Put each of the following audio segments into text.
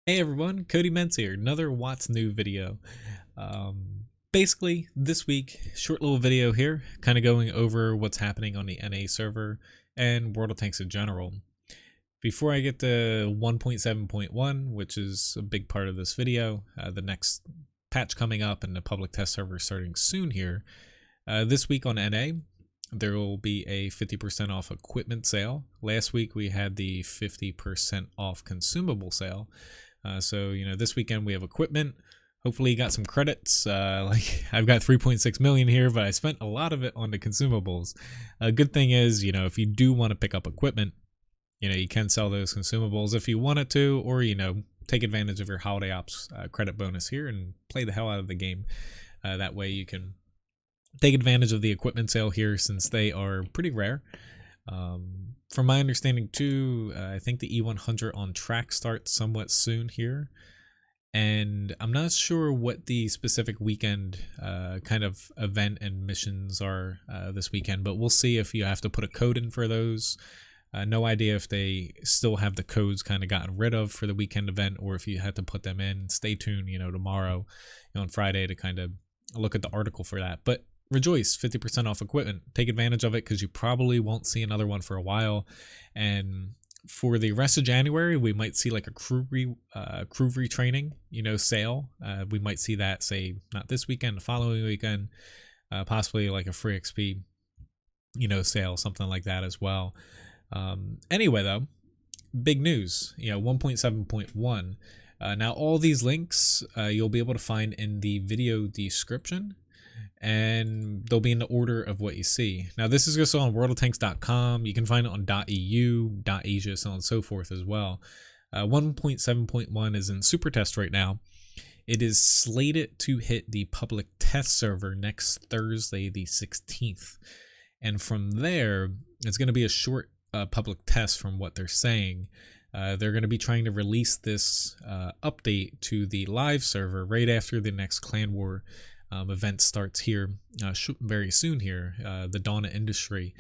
Hey everyone, Cody Menz here, another What's New video. Basically, this week, short little video here, kind of going over what's happening on the NA server and World of Tanks in general. Before I get to 1.7.1, which is a big part of this video, the next patch coming up and the public test server starting soon here, this week on NA, there will be a 50% off equipment sale. Last week we had the 50% off consumable sale. So this weekend we have equipment. Hopefully you got some credits. Like I've got 3.6 million here, but I spent a lot of it on the consumables. A good thing is, if you do want to pick up equipment, you can sell those consumables if you wanted to, or take advantage of your holiday ops credit bonus here and play the hell out of the game. That way you can take advantage of the equipment sale here, since they are pretty rare. From my understanding too, I think the E100 on track starts somewhat soon here, and I'm not sure what the specific weekend kind of event and missions are this weekend, but we'll see if you have to put a code in for those. No idea if they still have the codes kind of gotten rid of for the weekend event, or if you had to put them in. Stay tuned, tomorrow, on Friday, to kind of look at the article for that. But rejoice, 50% off equipment. Take advantage of it, because you probably won't see another one for a while. And for the rest of January, we might see like a crew retraining sale. We might see that, say, not this weekend, the following weekend, possibly like a free XP sale, something like that as well. Anyway though, big news, 1.7.1. Now all these links you'll be able to find in the video description, and they'll be in the order of what you see. Now this is just on worldoftanks.com. You can find it on .eu, .asia, so on and so forth as well. 1.7.1 is in super test right now. It is slated to hit the public test server next Thursday, the 16th. And from there, it's going to be a short public test from what they're saying. They're going to be trying to release this update to the live server right after the next Clan War event starts here very soon here. The Dawn of Industry,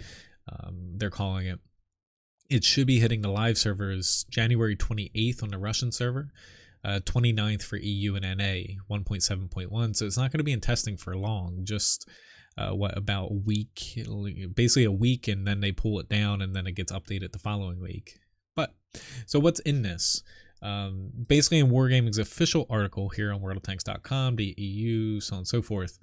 they're calling it. It should be hitting the live servers January 28th on the Russian server, 29th for EU and NA, 1.7.1. So it's not going to be in testing for long, just about a week, basically a week, and then they pull it down, and then it gets updated the following week. But so what's in this? Basically in Wargaming's official article here on worldoftanks.com, the EU, so on and so forth,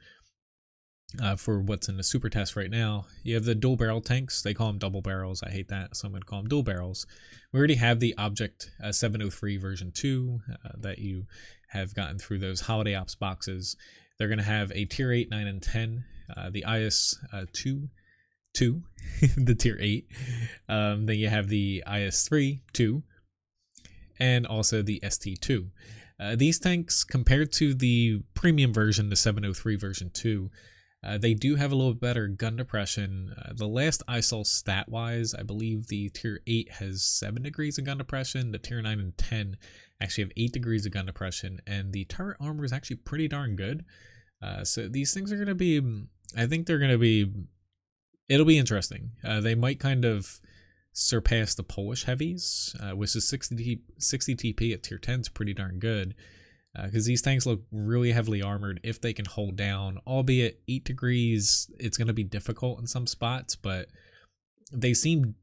for what's in the super test right now, you have the dual barrel tanks. They call them double barrels. I hate that, so I'm going to call them dual barrels. We already have the Object 703 version 2 that you have gotten through those holiday ops boxes. They're going to have a tier 8, 9, and 10, the IS 2, the tier 8. Then you have the IS 3, 2, and also the ST2. These tanks, compared to the premium version, the 703 version 2, they do have a little bit better gun depression. The last I saw stat-wise, I believe the tier 8 has 7 degrees of gun depression. The tier 9 and 10 actually have 8 degrees of gun depression, and the turret armor is actually pretty darn good. So these things are going to be, I think they're going to be, it'll be interesting. They might kind of surpass the Polish heavies, which is 60 TP at tier 10 is pretty darn good, because these tanks look really heavily armored if they can hold down. Albeit 8 degrees, it's going to be difficult in some spots, but they seem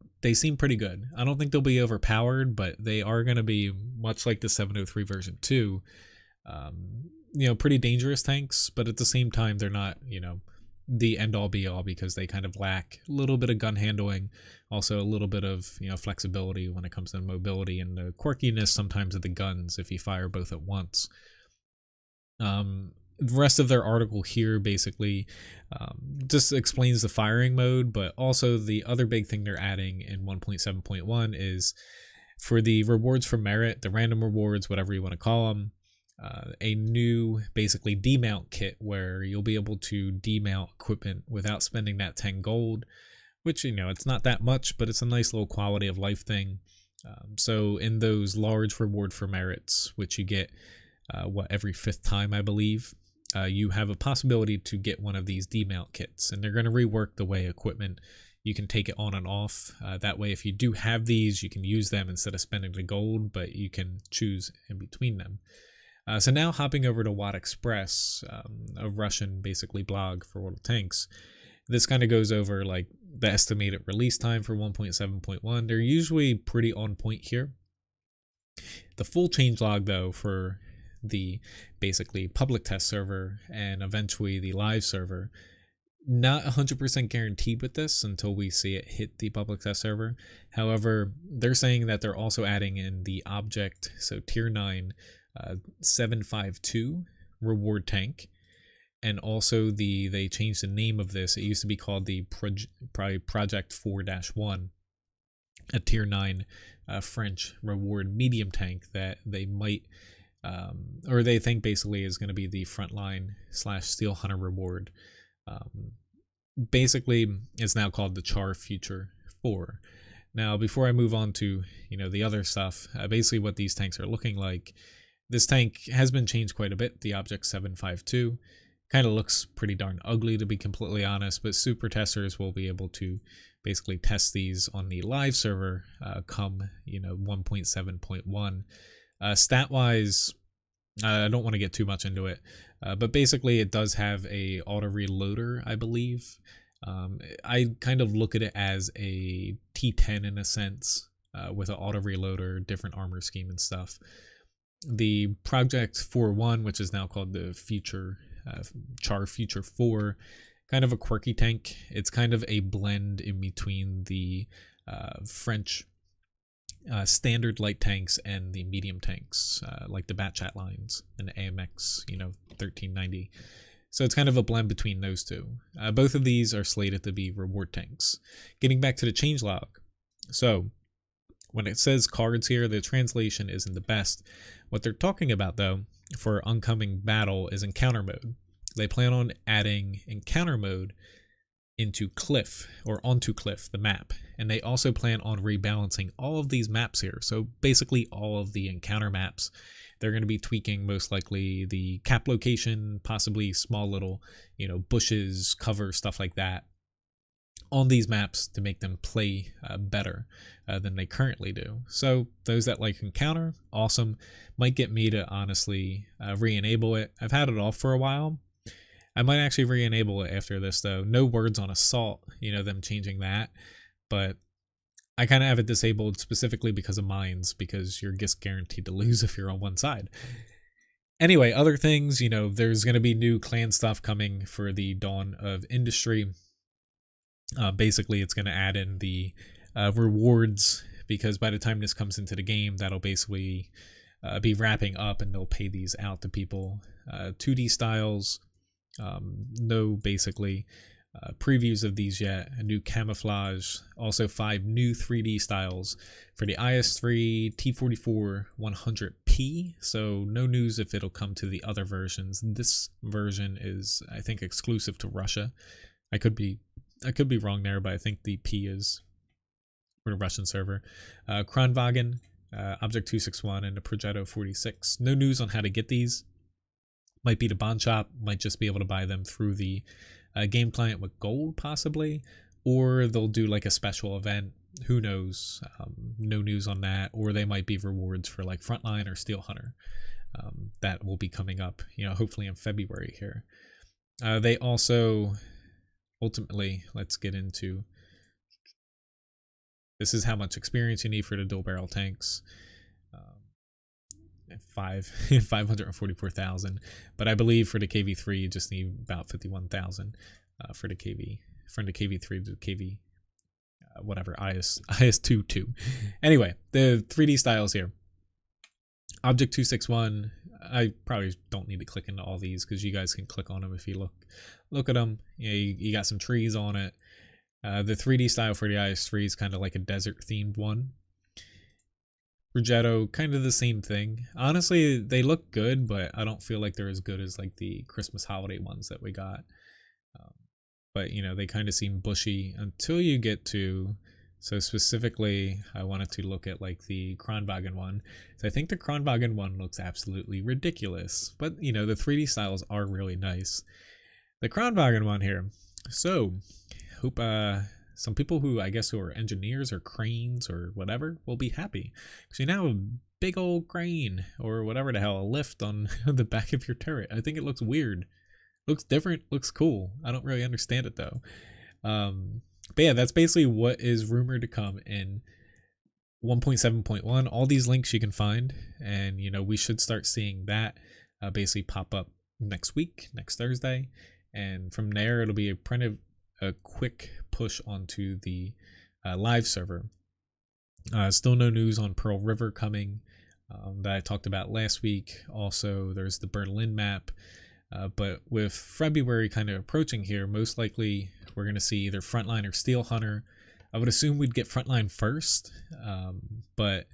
pretty good. I don't think they'll be overpowered, but they are going to be much like the 703 version 2. Pretty dangerous tanks, but at the same time they're not the end all be all, because they kind of lack a little bit of gun handling, also a little bit of flexibility when it comes to mobility, and the quirkiness sometimes of the guns if you fire both at once. The rest of their article here basically just explains the firing mode, but also the other big thing they're adding in 1.7.1 is for the rewards for merit, the random rewards, whatever you want to call them, a new basically demount kit where you'll be able to demount equipment without spending that 10 gold, which it's not that much, but it's a nice little quality of life thing. So in those large reward for merits, which you get every 5th time, I believe, you have a possibility to get one of these demount kits, and they're going to rework the way equipment you can take it on and off. That way, if you do have these, you can use them instead of spending the gold, but you can choose in between them. So now hopping over to WoT Express, a Russian basically blog for World of Tanks. This kind of goes over like the estimated release time for 1.7.1. They're usually pretty on point here. The full changelog though for the basically public test server and eventually the live server, not 100% guaranteed with this until we see it hit the public test server. However, they're saying that they're also adding in the object, so tier 9 752 reward tank, and also they changed the name of this. It used to be called the Project 4-1, a tier 9 French reward medium tank that they might or they think basically is going to be the frontline / steel hunter reward. Basically it's now called the Char Future 4. Now before I move on to the other stuff, basically what these tanks are looking like, this tank has been changed quite a bit. The Object 752 kind of looks pretty darn ugly, to be completely honest, but super testers will be able to basically test these on the live server come 1.7.1. Stat wise, I don't want to get too much into it, but basically it does have a auto reloader, I believe. I kind of look at it as a T10 in a sense, with an auto reloader, different armor scheme and stuff. The Project 4-1, which is now called the Char Future 4, kind of a quirky tank. It's kind of a blend in between the French standard light tanks and the medium tanks, like the Batchat lines and the AMX 1390. So it's kind of a blend between those two. Both of these are slated to be reward tanks. Getting back to the changelog. So when it says cards here, the translation isn't the best. What they're talking about though for oncoming battle is encounter mode. They plan on adding encounter mode into Cliff, or onto Cliff, the map. And they also plan on rebalancing all of these maps here. So basically all of the encounter maps. They're going to be tweaking most likely the cap location, possibly small little, bushes, cover, stuff like that on these maps to make them play better than they currently do. So those that like encounter, awesome. Might get me to honestly re-enable it. I've had it off for a while. I might actually re-enable it after this though. No words on assault, them changing that, but I kind of have it disabled specifically because of mines, because you're just guaranteed to lose if you're on one side. Anyway, other things, there's going to be new clan stuff coming for the Dawn of Industry. Basically, it's going to add in the rewards, because by the time this comes into the game, that'll basically be wrapping up and they'll pay these out to people. 2D styles, no basically previews of these yet. A new camouflage, also 5 new 3D styles for the IS-3 T44 100P. So no news if it'll come to the other versions. This version is, I think, exclusive to Russia. I could be wrong there, but I think the P is for the Russian server. Kronwagen, Object 261, and the Progetto 46. No news on how to get these. Might be the Bond Shop, might just be able to buy them through the game client with gold possibly, or they'll do like a special event. Who knows? No news on that. Or they might be rewards for like Frontline or Steel Hunter. That will be coming up, hopefully in February here. They also, ultimately, let's get into, this is how much experience you need for the dual barrel tanks. 544,000, but I believe for the KV3 you just need about 51,000 for the KV, from the KV3 to the KV whatever IS-22. Anyway, the 3D styles here. Object 261, I probably don't need to click into all these because you guys can click on them if you look at them. You got some trees on it. The 3D style for the IS-3 is kind of like a desert themed one. Progetto, kind of the same thing. Honestly, they look good, but I don't feel like they're as good as like the Christmas holiday ones that we got. But they kind of seem bushy until you get to, so specifically I wanted to look at like the Kronwagen one. So I think the Kronwagen one looks absolutely ridiculous, but the 3D styles are really nice. The Kronwagen one here, so hope some people who I guess who are engineers or cranes or whatever will be happy because you now have a big old crane or whatever the hell, a lift on the back of your turret. I think it looks weird, looks different, looks cool. I don't really understand it though. But yeah, that's basically what is rumored to come in 1.7.1. All these links you can find, and we should start seeing that basically pop up next week, next Thursday, and from there it'll be a quick push onto the live server. Still no news on Pearl River coming that I talked about last week. Also, there's the Berlin map. But with February kind of approaching here, most likely we're going to see either Frontline or Steel Hunter. I would assume we'd get Frontline first, but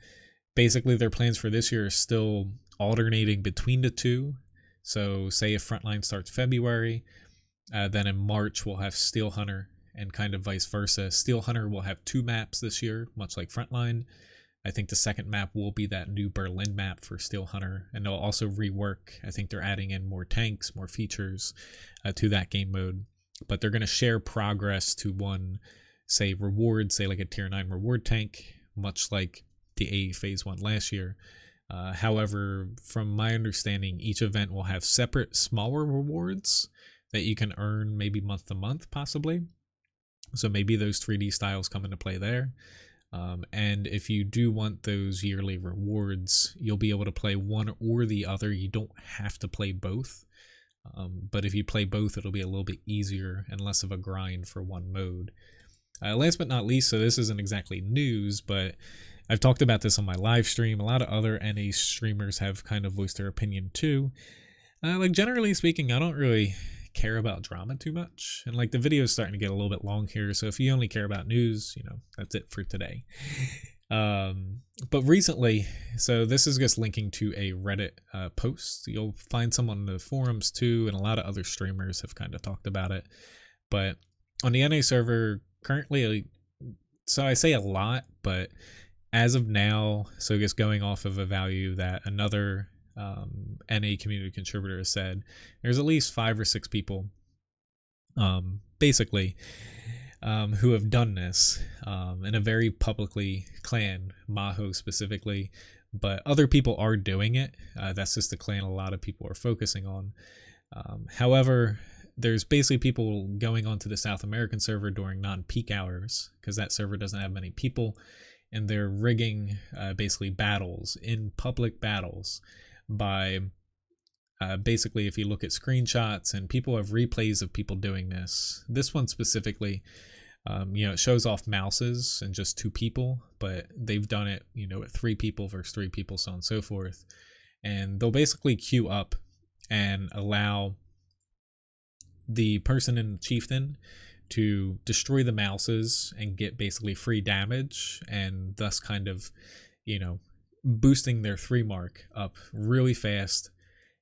basically their plans for this year are still alternating between the two. So say if Frontline starts February, then in March we'll have Steel Hunter, and kind of vice versa. Steel Hunter will have 2 maps this year, much like Frontline. I think the second map will be that new Berlin map for Steel Hunter, and they'll also rework. I think they're adding in more tanks, more features to that game mode, but they're going to share progress to one, say, reward, say like a tier 9 reward tank, much like the A Phase 1 last year. However, from my understanding, each event will have separate smaller rewards that you can earn maybe month to month, possibly. So maybe those 3D styles come into play there. And if you do want those yearly rewards, you'll be able to play one or the other. You don't have to play both. But if you play both, it'll be a little bit easier and less of a grind for one mode. Last but not least, so this isn't exactly news, but I've talked about this on my live stream. A lot of other NA streamers have kind of voiced their opinion too. Like generally speaking, I don't really care about drama too much, and like the video is starting to get a little bit long here, so if you only care about news, that's it for today. But recently, so this is just linking to a Reddit post. You'll find some on the forums too, and a lot of other streamers have kind of talked about it. But on the NA server currently, so I say a lot, but as of now, so I guess going off of a value that another NA community contributor has said, there's at least 5 or 6 people basically who have done this in a very publicly clan, Maho specifically, but other people are doing it. That's just the clan a lot of people are focusing on. However, there's basically people going onto the South American server during non-peak hours because that server doesn't have many people, and they're rigging basically battles, in public battles, by basically, if you look at screenshots, and people have replays of people doing this. This one specifically, it shows off mouses and just 2 people, but they've done it, with 3 people versus 3 people, so on and so forth. And they'll basically queue up and allow the person in the chieftain to destroy the mouses and get basically free damage, and thus kind of, boosting their 3 mark up really fast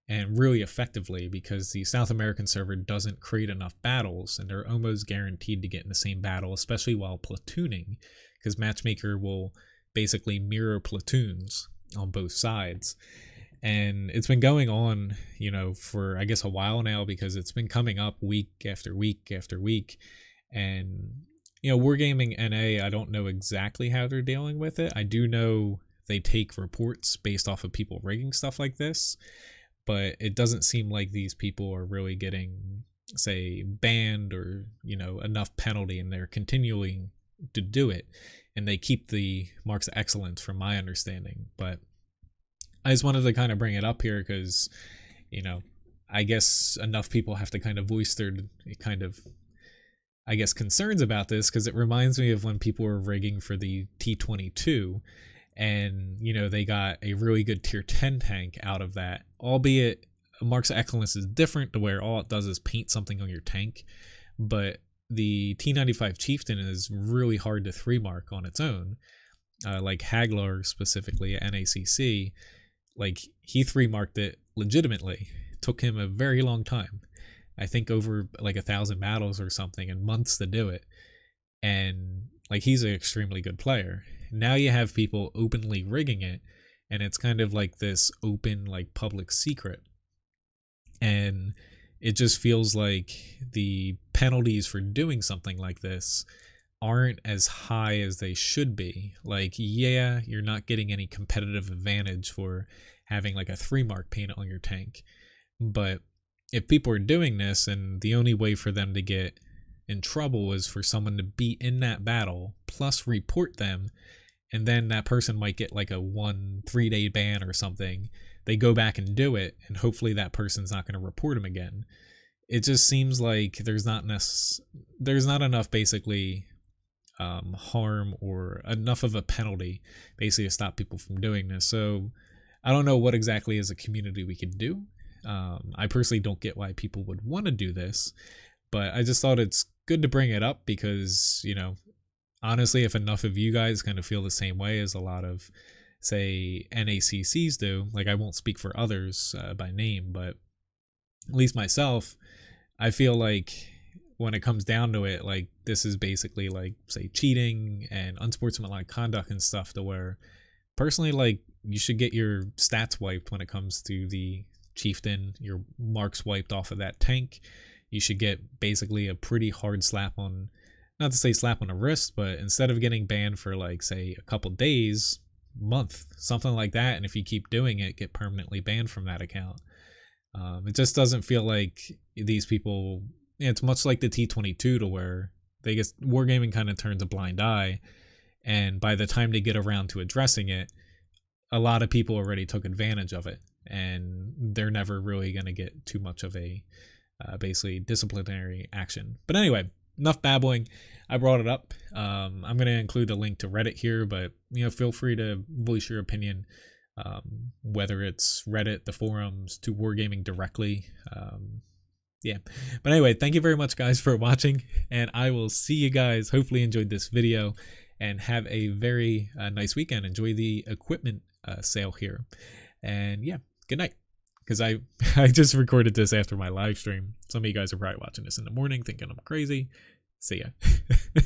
and really effectively, because the South American server doesn't create enough battles, and they're almost guaranteed to get in the same battle, especially while platooning, because Matchmaker will basically mirror platoons on both sides. And it's been going on, for I guess a while now, because it's been coming up week after week after week. And, Wargaming NA, I don't know exactly how they're dealing with it. I do know they take reports based off of people rigging stuff like this, but it doesn't seem like these people are really getting, say, banned or, enough penalty, and they're continuing to do it. And they keep the marks of excellence from my understanding. But I just wanted to kind of bring it up here because, I guess enough people have to kind of voice their kind of, I guess, concerns about this, because it reminds me of when people were rigging for the T-22, and, they got a really good tier 10 tank out of that, albeit Marks of Excellence is different to where all it does is paint something on your tank, but the T-95 Chieftain is really hard to 3 mark on its own. Like Hagler specifically at NACC, like he 3 marked it legitimately. It took him a very long time. I think over like 1,000 battles or something, and months to do it. And like he's an extremely good player. Now you have people openly rigging it, and it's kind of like this open, like public secret. And it just feels like the penalties for doing something like this aren't as high as they should be. Like, yeah, you're not getting any competitive advantage for having like a 3 mark paint on your tank. But if people are doing this and the only way for them to get in trouble is for someone to be in that battle plus report them, and then that person might get like a 3-day ban or something, they go back and do it, and hopefully that person's not going to report them again. It just seems like there's not enough basically harm or enough of a penalty basically to stop people from doing this. So I don't know what exactly as a community we could do. I personally don't get why people would want to do this, but I just thought it's good to bring it up because, you know, honestly, if enough of you guys kind of feel the same way as a lot of, say, NACCs do, like I won't speak for others by name, but at least myself, I feel like when it comes down to it, like this is basically like, say, cheating and unsportsmanlike conduct and stuff, to where personally, like, you should get your stats wiped when it comes to the chieftain, your marks wiped off of that tank. You should get basically a pretty hard slap on, not to say slap on the wrist, but instead of getting banned for like, say, a couple days, month, something like that, and if you keep doing it, get permanently banned from that account. It just doesn't feel like these people, it's much like the T22, to where they get wargaming kind of turns a blind eye, and by the time they get around to addressing it, a lot of people already took advantage of it, and they're never really going to get too much of a basically disciplinary action. But anyway, enough babbling. I brought it up. I'm going to include a link to Reddit here, but you know, feel free to voice your opinion, whether it's Reddit, the forums, to wargaming directly. Yeah, but anyway, thank you very much, guys, for watching, and I will see you guys. Hopefully enjoyed this video, and have a very nice weekend. Enjoy the equipment sale here, and yeah, good night. Because I just recorded this after my live stream. Some of you guys are probably watching this in the morning thinking I'm crazy. See ya.